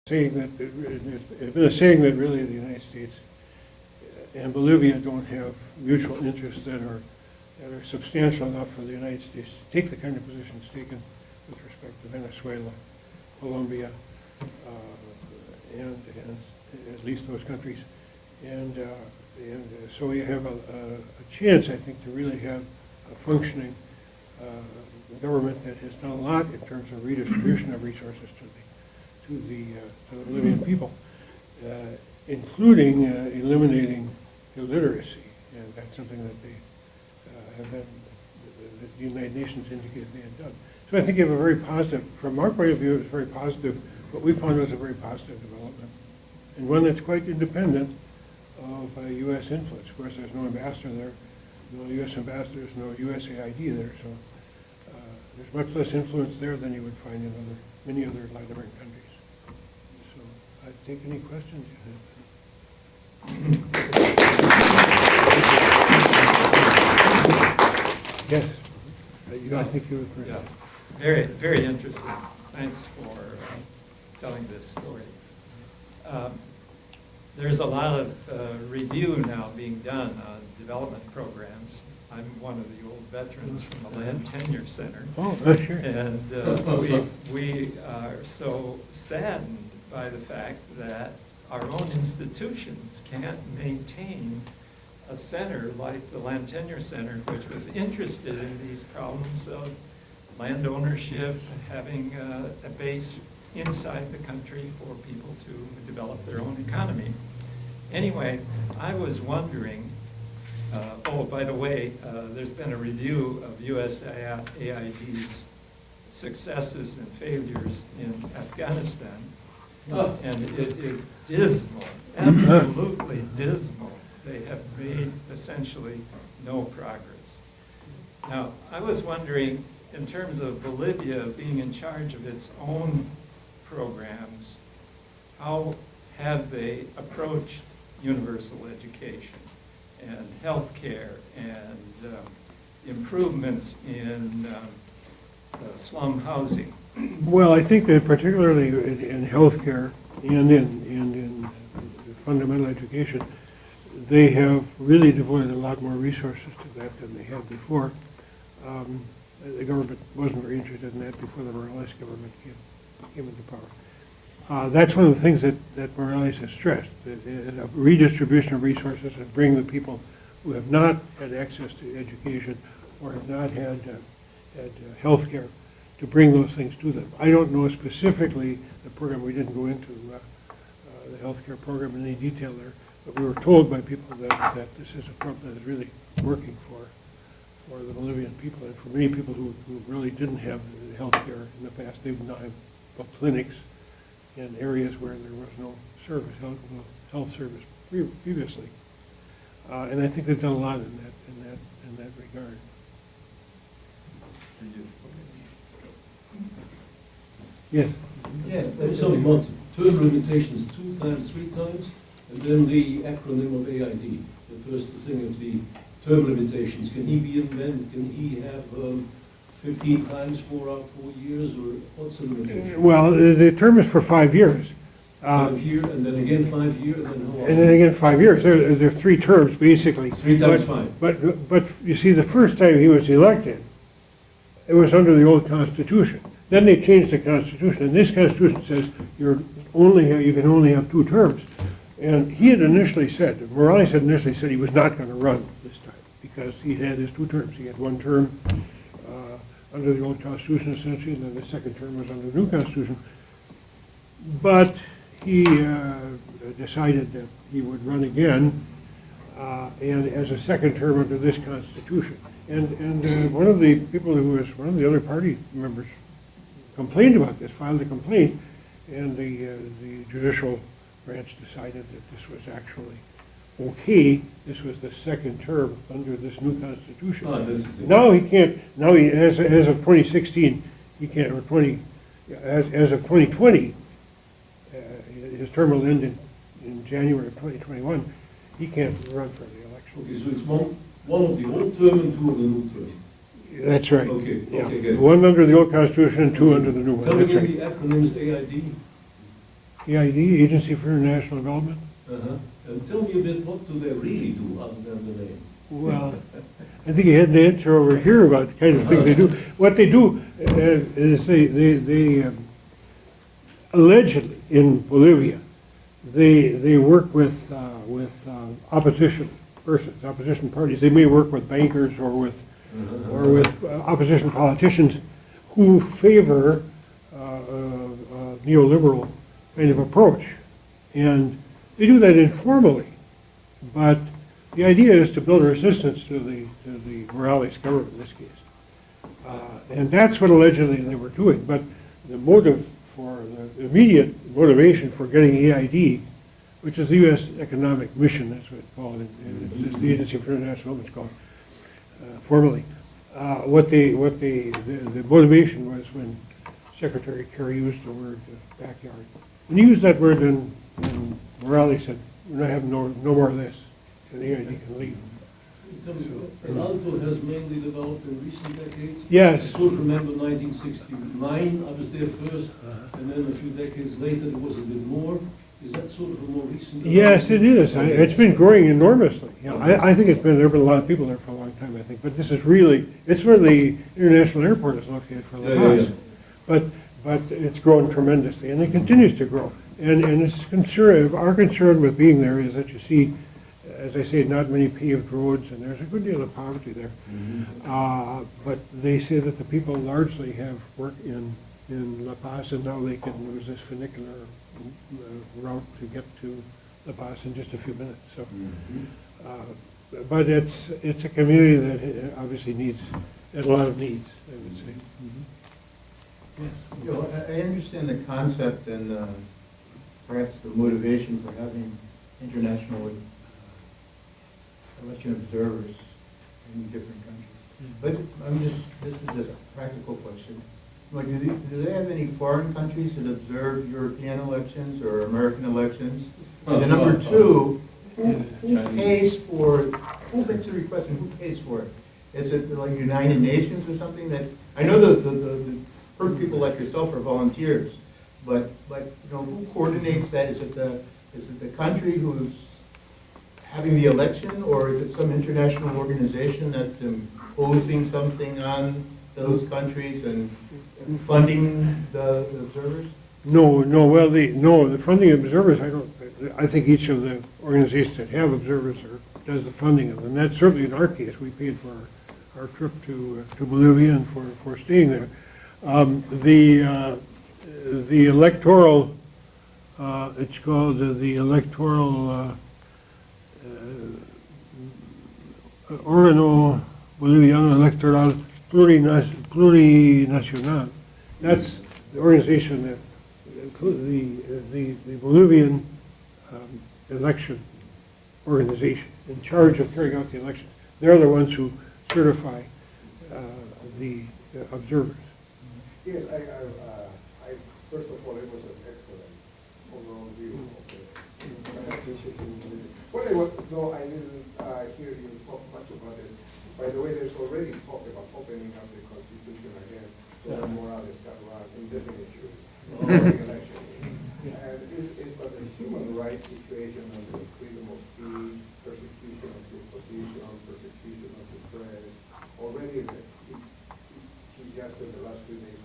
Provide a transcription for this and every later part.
saying that there's been a saying that really the United States and Bolivia don't have mutual interests that are substantial enough for the United States to take the kind of positions taken with respect to Venezuela, Colombia, and at least those countries. And so we have a chance, I think, to really have a functioning government that has done a lot in terms of redistribution of resources to the Bolivian people, including eliminating illiteracy, and that's something that they have been, that the United Nations indicated they had done. So I think you have a very positive, from our point of view, it's very positive. What we found was a very positive development, and one that's quite independent of U.S. influence. Of course, there's no ambassador there, no U.S. ambassadors, no USAID there, so there's much less influence there than you would find in many other Latin American countries. So I'd take any questions you have. Yes, I think you would. Yeah. Very, very interesting. Thanks for telling this story. There's a lot of review now being done on development programs. I'm one of the old veterans from the Land Tenure Center. Oh, that's sure. And we are so saddened by the fact that our own institutions can't maintain a center like the Land Tenure Center, which was interested in these problems of land ownership, having a base inside the country for people to develop their own economy. Anyway, I was wondering, oh, by the way, there's been a review of USAID's successes and failures in Afghanistan, and it is dismal, absolutely dismal. They have made essentially no progress. Now, I was wondering, in terms of Bolivia being in charge of its own programs, how have they approached universal education and health care and improvements in slum housing? Well, I think that particularly in health care and in fundamental education, they have really devoted a lot more resources to that than they had before. The government wasn't very interested in that before the Morales government came into power. That's one of the things that Morales has stressed, a redistribution of resources and bring the people who have not had access to education or have not had health care to bring those things to them. I don't know specifically the program. We didn't go into the health care program in any detail there, but we were told by people that this is a program that is really working for the Bolivian people, and for many people who really didn't have health care in the past. They would not have clinics in areas where there was no service, health service previously. And I think they've done a lot in that regard. Yes. Yeah, there was something about term limitations 2 times, 3 times, and then the acronym of AID. The first thing of the term limitations. Can he be amended? Can he have 15 times 4 out 4 years, or what's the limitation? Well, the term is for 5 years. 5 years, and then again 5 years, and then how often? And then again 5 years. There are 3 terms basically. 3 times 5. But you see, the first time he was elected, it was under the old Constitution. Then they changed the Constitution, and this Constitution says you can only have 2 terms. And he had initially said, Morales had initially said he was not going to run this time because he had his 2 terms. He had 1 term under the old Constitution, essentially, and then the 2nd term was under the new Constitution. But he decided that he would run again, and as a 2nd term under this Constitution. And one of the people who was one of the other party members complained about this, filed a complaint, and the judicial branch decided that this was actually okay. This was the 2nd term under this new Constitution. Now he can't. Now he, as of 2016, he can't. Or as of 2020, his term will end in January of 2021. He can't run for the election. Okay, so it's one of the old term and 2 of the new term. That's right. Okay. Yeah. Okay, good. 1 under the old Constitution and 2 under the new one. Tell me That's again right. the acronym is AID. EID, Agency for International Development. And tell me a bit, what do they really do other than the name? Well, I think you had an answer over here about the kind of things they do. What they do is they allegedly in Bolivia, they work with opposition persons, opposition parties. They may work with bankers or with opposition politicians who favor a neoliberal kind of approach, and they do that informally. But the idea is to build a resistance to the Morales government in this case, and that's what allegedly they were doing. But the motive for the immediate motivation for getting EID, which is the U.S. Economic Mission, that's what it's called, it's the Agency for International Development, it's called formally. The motivation was when Secretary Kerry used the word backyard. When he used that word, then Morales said, "We're not having no more of this," and the EID can leave. Alto has mainly developed in recent decades. Yes. I still remember 1969, I was there first, and then a few decades later it was a bit more. Is that sort of a more recent development? Yes, it is. It's been growing enormously. You know, I think there have been a lot of people there for a long time, I think, but this is really, it's where the international airport is located for La Paz. But it's grown tremendously, and it continues to grow. And it's our concern with being there is that you see, as I say, not many paved roads, and there's a good deal of poverty there. But they say that the people largely have worked in La Paz, and now they can use this funicular route to get to La Paz in just a few minutes. So, but it's a community that obviously has a lot of needs, I would say. Yes. You know, I understand the concept and perhaps the motivation for having international election observers in different countries. But this is a practical question. Like, do they have any foreign countries that observe European elections or American elections? And then number two, who pays for, who makes the request and who pays for it? Is it like United Nations or something that, I know the people like yourself are volunteers, but you know, who coordinates that? Is it the country who's having the election, or is it some international organization that's imposing something on those countries and funding the observers? No. Well, the funding of observers, I think each of the organizations that have observers does the funding of them. That's certainly in our case. We paid for our trip to Bolivia and for staying there. The electoral, it's called the electoral Órgano Boliviano Electoral Plurinacional. That's the organization that the Bolivian election organization in charge of carrying out the elections. They're the ones who certify the observers. Yes, first of all, it was an excellent overall view of the situation. Though I didn't hear you talk much about it. By the way, there's already talk about opening up the Constitution again, so Morales can run indefinitely during election. And but the human rights situation and the freedom of speech, persecution of the opposition, persecution of the press, already he just in the last few days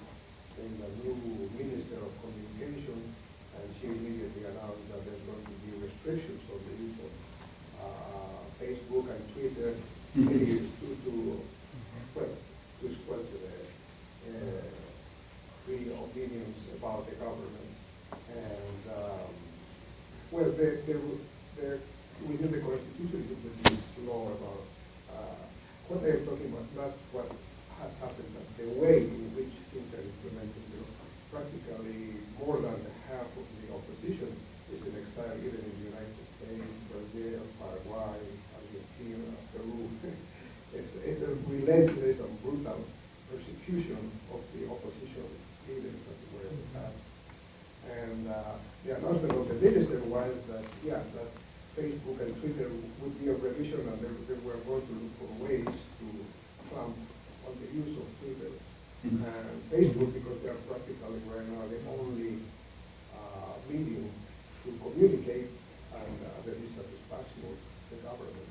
named a new Minister of Communication, and she immediately announced that there's going to be restrictions on the use of Facebook and Twitter to spread free opinions about the government. And within the Constitution, there's this law about what they're talking about, not what has happened, but the way in which things are implemented. Practically more than half of the opposition is in exile, even in the United States, Brazil, Paraguay, Argentina, Peru. It's a relentless and brutal persecution of the opposition leaders that were in the past. And the announcement of the minister was that, that Facebook and Twitter would be a revision, and they were going to look for ways to clamp on the use of Twitter and Facebook, because they are practically right now the only meeting to communicate and the least satisfaction with the government.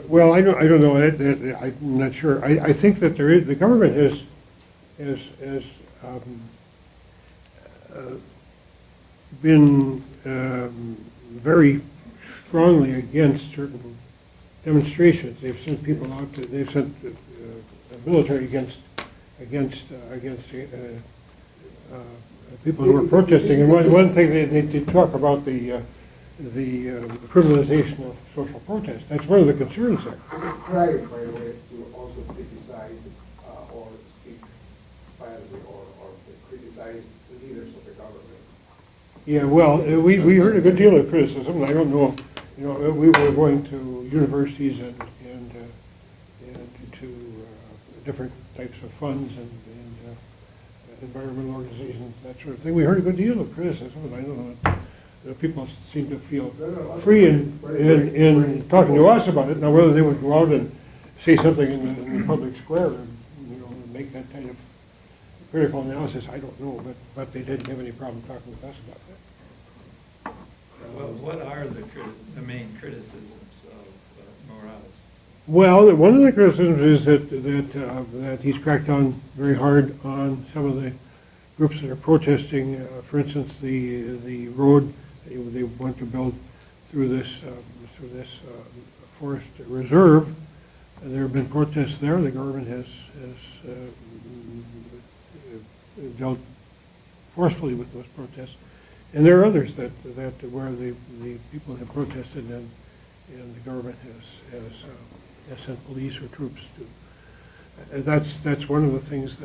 Well, I don't know, I'm not sure. I think that the government has been very strongly against certain demonstrations. They've sent people out, they've sent military against people who are protesting. And one thing, they talk about the criminalization of social protest. That's one of the concerns there. Is it right, by the way, to also criticize or speak badly or criticize the leaders of the government? Yeah, well, we heard a good deal of criticism. I don't know, we were going to universities and to different types of funds and environmental organizations, that sort of thing. We heard a good deal of criticism, and I don't know, people seem to feel free in talking to us about it. Now, whether they would go out and say something in the public square and make that kind of critical analysis, I don't know, but they didn't have any problem talking with us about that. Well, what are the main criticisms of Morales? Well, one of the criticisms is that he's cracked down very hard on some of the groups that are protesting. For instance, the road they want to build through this forest reserve. There have been protests there. The government has dealt forcefully with those protests, and there are others that where the people have protested and the government has sent police or troops to. That's one of the things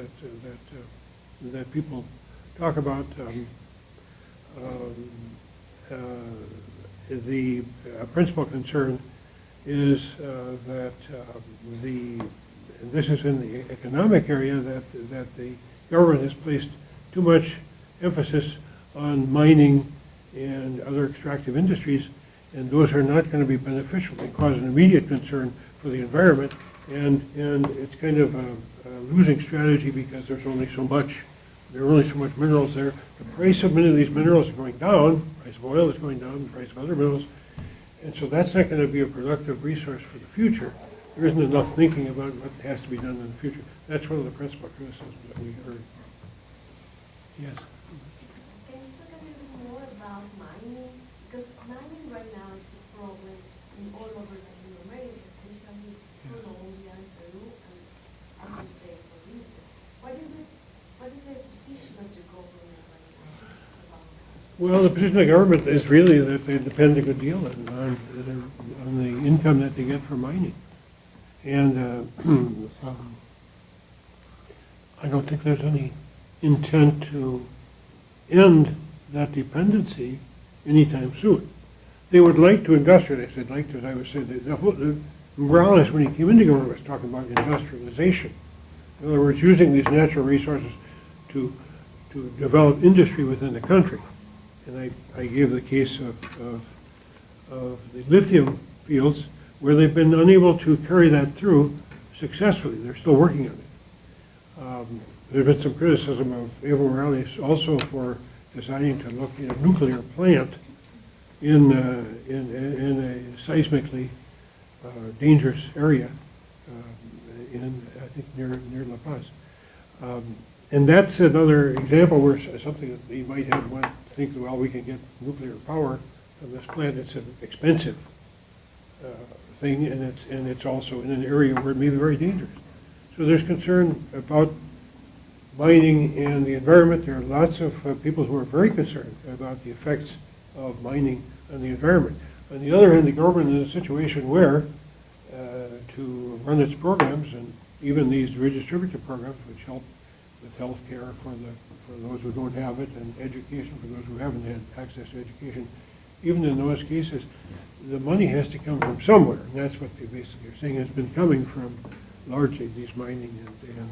that people talk about. The principal concern is that and this is in the economic area, that the government has placed too much emphasis on mining and other extractive industries, and those are not going to be beneficial. They cause an immediate concern for the environment, and it's kind of a losing strategy because there are only so much minerals there. The price of many of these minerals are going down, the price of oil is going down, the price of other minerals, and so that's not going to be a productive resource for the future. There isn't enough thinking about what has to be done in the future. That's one of the principal criticisms that we heard. Yes? Can you talk a little bit more about mining? Because mining right now is a problem all over Latin America, especially Colombia and Peru, and I would say Bolivia. What is the position of the government right now about that? Well, the position of the government is really that they depend a good deal on the income that they get from mining. And I don't think there's any intent to end that dependency anytime soon. They would like to industrialize. They'd like to, as I was saying, the Morales, when he came into government, was talking about industrialization. In other words, using these natural resources to develop industry within the country. And I gave the case of the lithium fields, where they've been unable to carry that through successfully. They're still working on it. There's been some criticism of Evo Morales also for deciding to look at a nuclear plant in a seismically dangerous area I think near La Paz. And that's another example where something that you might have one think, well, we can get nuclear power from this plant. It's an expensive thing, and it's also in an area where it may be very dangerous. So there's concern about mining and the environment. There are lots of people who are very concerned about the effects of mining on the environment. On the other hand, the government is in a situation where to run its programs, and even these redistributive programs, which help with health care for those who don't have it, and education for those who haven't had access to education, even in those cases, the money has to come from somewhere, and that's what they basically are saying has been coming from largely these mining and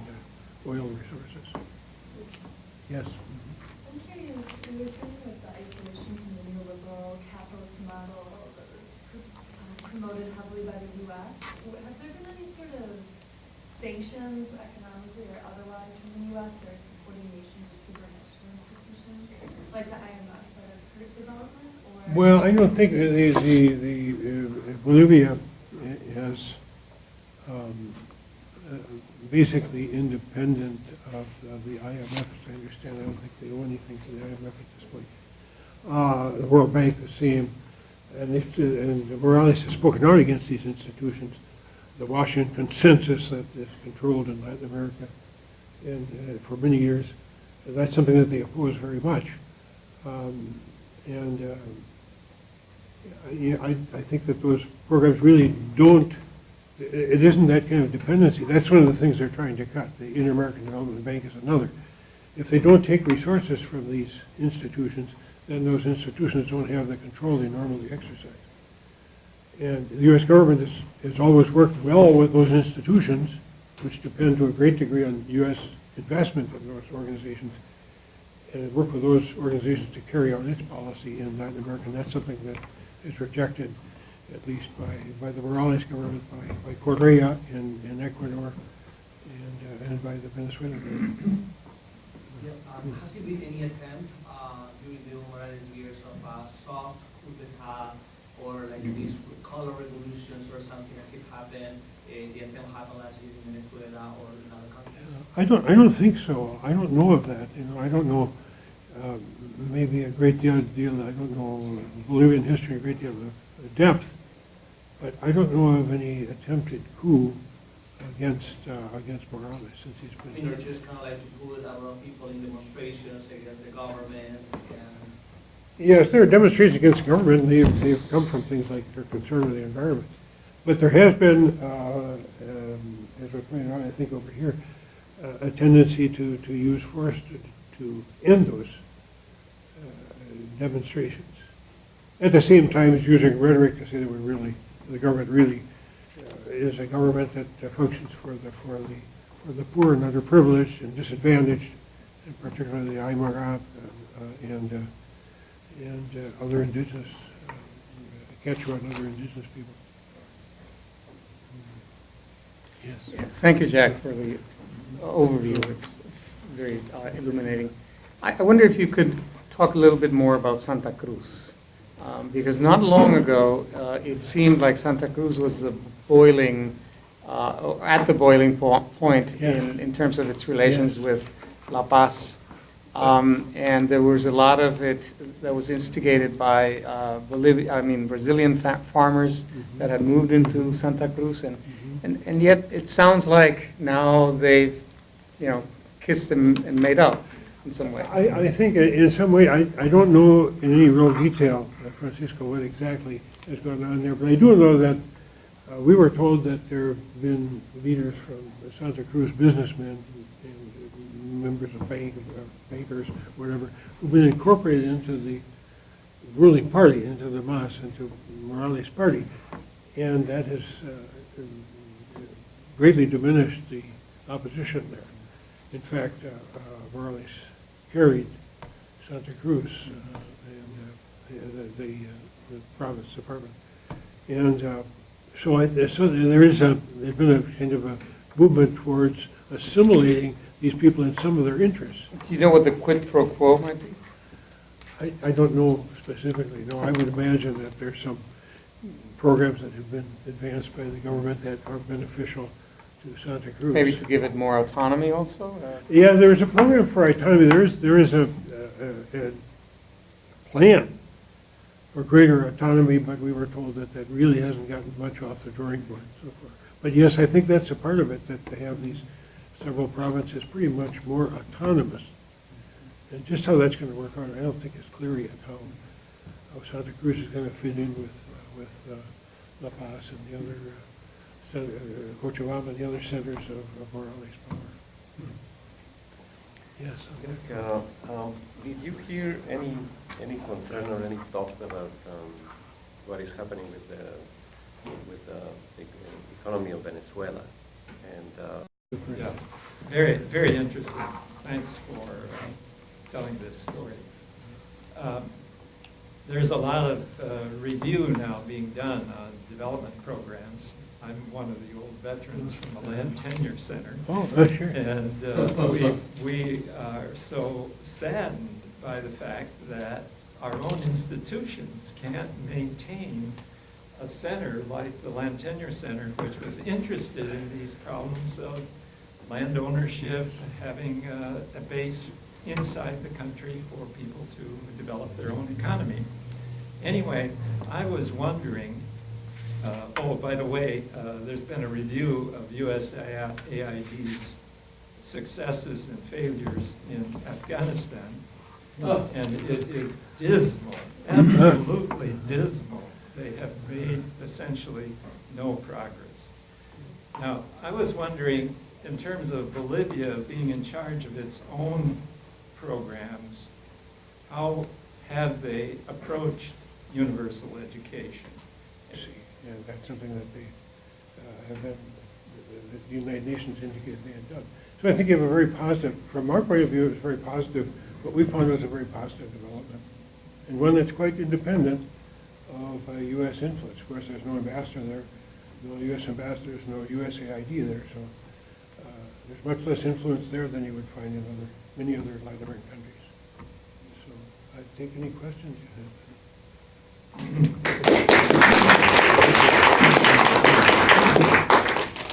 oil resources. I'm Yes? curious, you were saying that the isolation from the neoliberal capitalist model that was promoted heavily by the U.S. Have there been any sort of sanctions, economically or otherwise, from the U.S. or supporting nations or supranational institutions? like the IMF that have hurt development, or? Well, I don't think Bolivia has basically independent of the IMF, as I understand. I don't think they owe anything to the IMF at this point. The World Bank, the same. And Morales has spoken out against these institutions. The Washington consensus that is controlled in Latin America and for many years, that's something that they oppose very much. I think that those programs really don't, it isn't that kind of dependency. That's one of the things they're trying to cut. The Inter-American Development Bank is another. If they don't take resources from these institutions, then those institutions don't have the control they normally exercise. And the U.S. government has always worked well with those institutions, which depend to a great degree on U.S. investment in those organizations, and it worked with those organizations to carry out its policy in Latin America. And that's something that is rejected, at least by the Morales government, by Correa in Ecuador, and by the Venezuelan government. Has there been any attempt during the Evo Morales years of soft coup d'etat or like these color revolutions or something as it happened? The attempt happened last year in Venezuela or in other countries? I don't think so. I don't know of that. I don't know. Maybe a great deal. I don't know Bolivian history a great deal of depth, but I don't know of any attempted coup against Morales since he's been. I mean, they're just kind of like to put a lot of people in demonstrations against the government. Yes, there are demonstrations against the government, and they've come from things like their concern with the environment. But there has been, as we pointed out, I think over here, a tendency to use force to end those demonstrations. At the same time as using rhetoric to say that the government really is a government that functions for the poor and underprivileged and disadvantaged, and particularly the Aymara and other indigenous, Quechua and other indigenous people. Yes. Thank you, Jack, for the overview. It's very illuminating. I wonder if you could talk a little bit more about Santa Cruz. Because not long ago, it seemed like Santa Cruz was the at the boiling point Yes. in terms of its relations Yes. with La Paz. And there was a lot of it that was instigated by Brazilian farmers that had moved into Santa Cruz, and yet it sounds like now they've, kissed and made up in some way. I think in some way, I don't know in any real detail, Francisco, what exactly has gone on there, but I do know that we were told that there have been leaders from Santa Cruz, businessmen, and members of bankers, whatever, who've been incorporated into the ruling party, into the MAS, into Morales' party, and that has greatly diminished the opposition there. In fact, Morales carried Santa Cruz and the province department, and so there's been a kind of a movement towards assimilating these people in some of their interests. Do you know what the quid pro quo might be? I don't know specifically. No, I would imagine that there's some programs that have been advanced by the government that are beneficial to Santa Cruz. Maybe to give it more autonomy also? Yeah, there's a program for autonomy. There is a plan for greater autonomy, but we were told that that really hasn't gotten much off the drawing board so far. But yes, I think that's a part of it, that they have these several provinces pretty much more autonomous. And just how that's going to work out, I don't think it's clear yet how Santa Cruz is going to fit in with La Paz and the other Cochabamba and the other centers of Morales' power. Yes. Okay. Did you hear any concern or any thought about what is happening with the economy of Venezuela? And Yeah, very, very interesting. Thanks for telling this story. There's a lot of review now being done on development programs. I'm one of the old veterans from the Land Tenure Center. Oh, sure. And we are so saddened by the fact that our own institutions can't maintain a center like the Land Tenure Center, which was interested in these problems of land ownership, having a base inside the country for people to develop their own economy. Anyway, I was wondering, oh, by the way, there's been a review of USAID's successes and failures in Afghanistan, and it is dismal, absolutely dismal. They have made essentially no progress. Now, I was wondering, in terms of Bolivia being in charge of its own programs, how have they approached universal education? And that's something that they have been, that the United Nations indicated they had done. So I think you have a very positive, from our point of view, it's very positive. What we found was a very positive development, and one that's quite independent of U.S. influence. Of course, there's no ambassador there, no U.S. ambassadors, no USAID there, so there's much less influence there than you would find in many other Latin American countries. So I take any questions you have.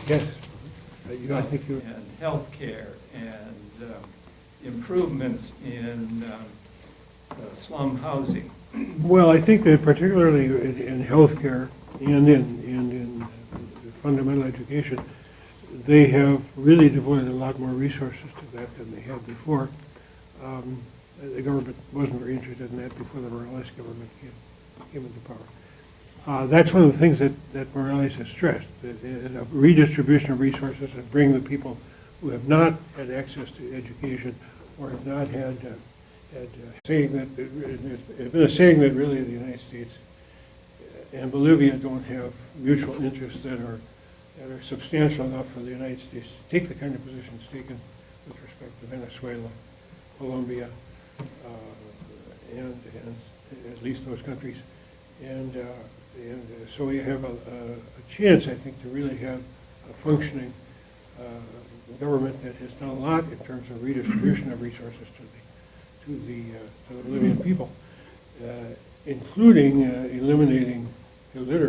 Yes. I think you. And healthcare and improvements in slum housing. Well, I think that particularly in healthcare and in fundamental education, they have really devoted a lot more resources to that than they had before. The government wasn't very interested in that before the Morales government came into power. That's one of the things that Morales has stressed, that a redistribution of resources and bring the people who have not had access to education or have not had saying that there's been a saying that really the United States and Bolivia don't have mutual interests that are substantial enough for the United States to take the kind of positions taken with respect to Venezuela, Colombia, and at least those countries. And so we have a chance, I think, to really have a functioning government that has done a lot in terms of redistribution of resources to the Bolivian people, including eliminating illiteracy.